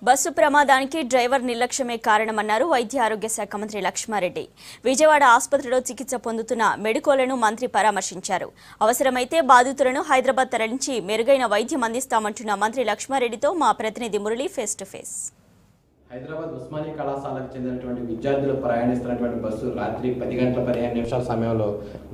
Bus ప్రమాదానికి driver నిర్లక్ష్యమే కారణమన్నారు వైద్య ఆరోగ్య శాఖ మంత్రి లక్ష్మారెడ్డి. విజయవాడ ఆసుపత్రిలో చికిత్స పొందుతున్న మెడికోలను మంత్రి పరామర్శించారు. అవసరమైతే బాధితులను హైదరాబాద్ తరలించి మెరుగైన వైద్యం అందిస్తామంటున్న మంత్రి లక్ష్మారెడ్డితో మా ప్రతినిధి Murali face to face. Hyderabad Osmania కళాశాలకు చెందినటువంటి విద్యార్థులు ప్రయాణిస్తున్నటువంటి బస్సు రాత్రి 10 గంటల 15 నిమిషాల సమయంలో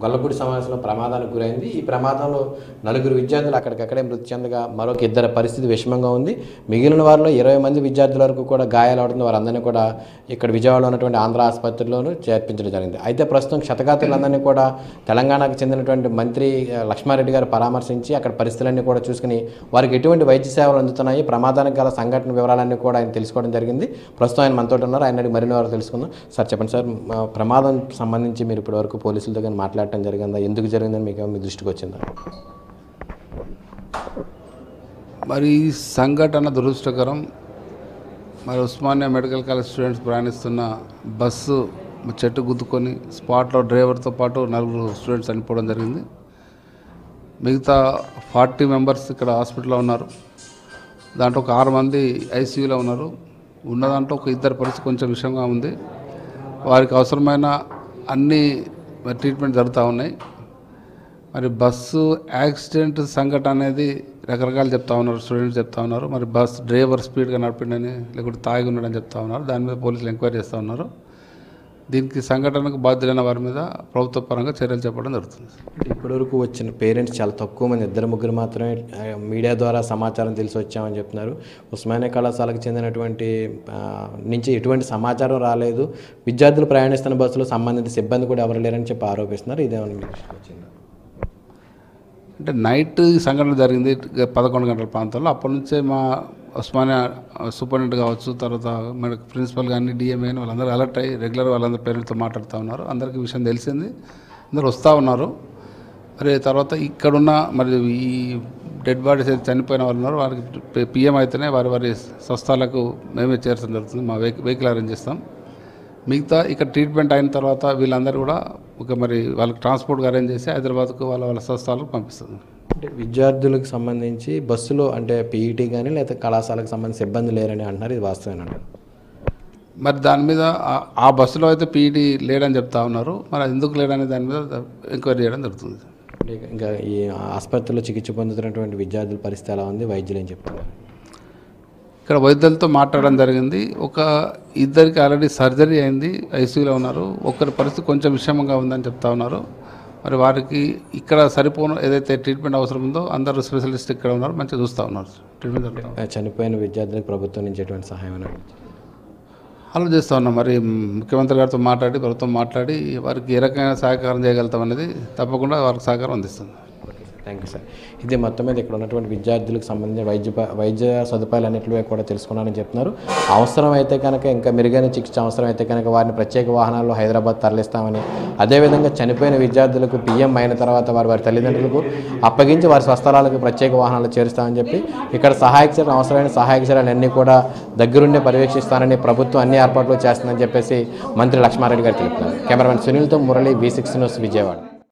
గొల్లపూడి సమావేశంలో ప్రమాదానికి గురైంది. ఈ ప్రమాదంలో 4 విద్యార్థులు అక్కడికక్కడే మృతి చెందగా మరొక 2 పరిస్థితి విషమంగా ఉంది. మిగిలిన వారిలో 20 మంది విద్యార్థుల వరకు కూడా గాయాలవడంతో వారందరినీ కూడా ఇక్కడ విజయవాడలో ఉన్నటువంటి ఆంధ్ర ఆసుపత్రిలోనూ చేర్పించడం జరిగింది. అయితే ప్రస్తుతం క్షతగాత్రులందరినీ కూడా తెలంగాణకు చెందినటువంటి మంత్రి లక్ష్మారెడ్డి గారు పరామర్శించి అక్కడ పరిస్థితులన్నీ కూడా చూసుకుని వారికి ఎటువంటి వైద్య సేవలు అందుతున్నాయి, ప్రమాదానికి గల సంఘటన వివరాలన్నీ కూడా ఆయన తెలుసుకోవడం జరిగింది. ప్రస్తుతం ఆయన మనతో ఉన్నారు. ఆయన మరిన్ని వారు తెలుసుకుందాం. సార్ చెప్పండి సార్, ప్రమాదం సంబంధించి మీరు ఇప్పటి వరకు పోలీసులతో కానీ మాట్లాడటం జరిగిందా, ఎందుకు జరిగిందని మీకు మీ దృష్టికి వచ్చిందా? మరి ఈ సంఘటన దురదృష్టకరం. మరి ఉస్మానియా మెడికల్ కాలేజ్ స్టూడెంట్స్ ప్రయాణిస్తున్న బస్సు చెట్టు గుద్దుకొని స్పాట్లో డ్రైవర్తో పాటు 4 స్టూడెంట్స్ చనిపోవడం జరిగింది. మిగతా 40 మెంబర్స్ ఇక్కడ హాస్పిటల్లో ఉన్నారు. దాంట్లో ఒక 6 మంది ఐసీయూలో ఉన్నారు. ఉన్న దాంట్లో ఒక 2 పరిస్థితి కొంచెం విషయంగా ఉంది. వారికి అవసరమైన అన్ని ట్రీట్మెంట్ జరుగుతూ ఉన్నాయి. మరి బస్సు యాక్సిడెంట్ సంఘటన అనేది రకరకాలు చెప్తా ఉన్నారు, స్టూడెంట్స్ చెప్తా ఉన్నారు. మరి బస్ డ్రైవర్ స్పీడ్గా నడిపిండని లేకుంటే తాగి ఉన్నాడని చెప్తా ఉన్నారు. దాని మీద పోలీసులు ఎంక్వైరీ చేస్తూ ఉన్నారు. దీనికి సంఘటనకు బాధ్యులైన వారి మీద ప్రభుత్వ పరంగా చర్యలు చెప్పడం జరుగుతుంది. ఇప్పటివరకు వచ్చిన పేరెంట్స్ చాలా తక్కువ మంది, 2-3 మాత్రమే మీడియా ద్వారా సమాచారం తెలిసి వచ్చామని చెప్తున్నారు. ఉస్మానియా కళాశాలకు చెందినటువంటి నుంచి ఎటువంటి సమాచారం రాలేదు. విద్యార్థులు ప్రయాణిస్తున్న బస్సులో సంబంధిత సిబ్బంది కూడా ఎవరు లేరని చెప్పి ఆరోపిస్తున్నారు. ఇదేమన్నా మీకు వచ్చిందా? అంటే నైట్ ఈ సంఘటన జరిగింది 11 గంటల ప్రాంతంలో. అప్పటి నుంచే మా ఉస్మానియా సూపరింటెండెంట్ కావచ్చు, తర్వాత మన ప్రిన్సిపల్ కానీ డిఎంఏ కానీ వాళ్ళందరూ అలర్ట్ అయ్యి రెగ్యులర్ వాళ్ళందరూ పేరెంట్స్తో మాట్లాడుతూ ఉన్నారు. అందరికీ విషయం తెలిసింది, అందరూ వస్తూ ఉన్నారు. మరి తర్వాత ఇక్కడున్న మరి ఈ డెడ్ బాడీస్ అయితే చనిపోయిన వాళ్ళు ఉన్నారు, వారికి పిఎం అయితేనే వారి స్వస్థలాలకు మేమే చేర్చడం జరుగుతుంది. మా వెహికల్ అరేంజ్ చేస్తాం. మిగతా ఇక్కడ ట్రీట్మెంట్ అయిన తర్వాత వీళ్ళందరూ కూడా మరి వాళ్ళకి ట్రాన్స్పోర్ట్గా అరేంజ్ చేసి హైదరాబాద్కు వాళ్ళ స్వస్థలాలకు పంపిస్తుంది. అంటే విద్యార్థులకు సంబంధించి బస్సులో అంటే పీఈటీ కానీ లేదా కళాశాలకు సంబంధించి సిబ్బంది లేరని అంటున్నారు. ఇది వాస్తవేనా? మరి దాని మీద ఆ బస్సులో అయితే పీఈటీ లేడని చెప్తా ఉన్నారు. మరి ఎందుకు లేడని దాని మీద ఎంక్వైరీ చేయడం జరుగుతుంది. ఇంకా ఈ ఆసుపత్రిలో చికిత్స పొందుతున్నటువంటి విద్యార్థుల పరిస్థితి ఎలా ఉంది, వైద్యులు ఏం చెప్తున్నారు? ఇక్కడ వైద్యులతో మాట్లాడడం జరిగింది. ఒక 2కి ఆల్రెడీ సర్జరీ అయింది, ఐసీయూలో ఉన్నారు. ఒకరి పరిస్థితి కొంచెం విషమంగా ఉందని చెప్తా ఉన్నారు. మరి వారికి ఇక్కడ సరిపోను ఏదైతే ట్రీట్మెంట్ అవసరం ఉందో అందరూ స్పెషలిస్ట్ ఇక్కడ ఉన్నారు, మంచిగా చూస్తూ ఉన్నారు. ట్రీట్మెంట్ చనిపోయిన విద్యార్థులకు ప్రభుత్వం నుంచి ఎటువంటి సహాయం ఆలోచిస్తూ ఉన్నాం. మరి ముఖ్యమంత్రి గారితో మాట్లాడి ప్రభుత్వం మాట్లాడి వారికి ఏ రకమైన సహకారం చేయగలుగుతాం అనేది తప్పకుండా వారికి సహకారం అందిస్తుంది. Thank you sir. ఇది మొత్తం మీద ఇక్కడ ఉన్నటువంటి విద్యార్థులకు సంబంధించిన వైద్య సదుపాయాలు అన్నింటిలో కూడా తెలుసుకున్నానని చెప్తున్నారు. అవసరం అయితే కనుక ఇంకా మెరుగైన చికిత్స అవసరం అయితే కనుక వారిని ప్రత్యేక వాహనాల్లో హైదరాబాద్ తరలిస్తామని, అదేవిధంగా చనిపోయిన విద్యార్థులకు పిఎం అయిన తర్వాత వారి తల్లిదండ్రులకు అప్పగించి వారి స్వస్థలాలకు ప్రత్యేక వాహనాలు చేరుస్తామని చెప్పి ఇక్కడ అవసరమైన సహాయక చర్యలన్నీ కూడా దగ్గరుండే పర్యవేక్షిస్తానని ప్రభుత్వం అన్ని ఏర్పాట్లు చేస్తుందని చెప్పేసి మంత్రి లక్ష్మారెడ్డి గారు తెలుపుతున్నారు. కెమెరామెన్ సునీల్తో మురళి, V6 న్యూస్, విజయవాడ.